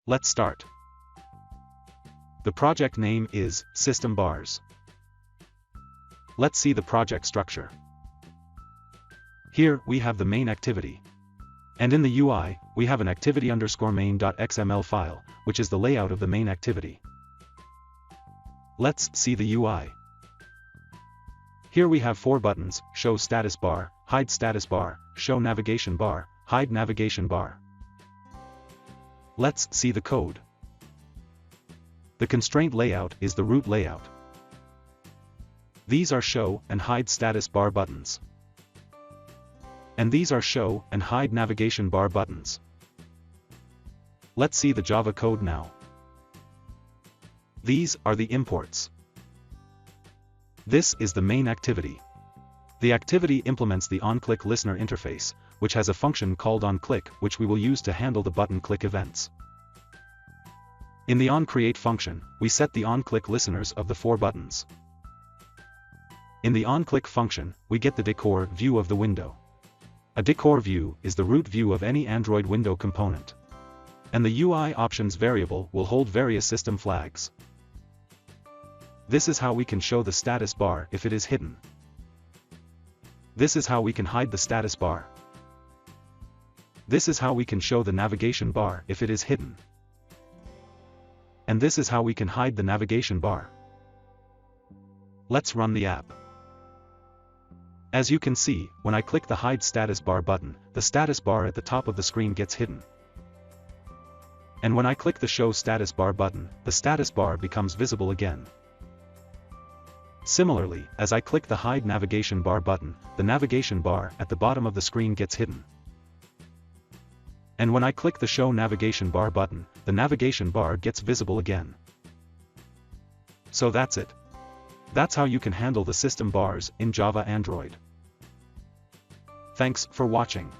Let's start. The project name is System Bars. Let's see the project structure. Here we have the main activity. And in the UI, we have an activity_main.xml file, which is the layout of the main activity. Let's see the UI. Here we have 4 buttons: show status bar, hide status bar, show navigation bar, hide navigation bar. Let's see the code. The constraint layout is the root layout. These are show and hide status bar buttons. And these are show and hide navigation bar buttons. Let's see the Java code now. These are the imports. This is the main activity. The activity implements the onClick listener interface, which has a function called onClick, which we will use to handle the button click events. In the onCreate function, we set the onClick listeners of the 4 buttons. In the onClick function, we get the decor view of the window. A decor view is the root view of any Android window component. And the UI options variable will hold various system flags. This is how we can show the status bar if it is hidden. This is how we can hide the status bar. This is how we can show the navigation bar if it is hidden. And this is how we can hide the navigation bar. Let's run the app. As you can see, when I click the hide status bar button, the status bar at the top of the screen gets hidden. And when I click the show status bar button, the status bar becomes visible again. Similarly, as I click the hide navigation bar button, the navigation bar at the bottom of the screen gets hidden. And when I click the show navigation bar button, the navigation bar gets visible again. So that's it. That's how you can handle the system bars in Java Android. Thanks for watching.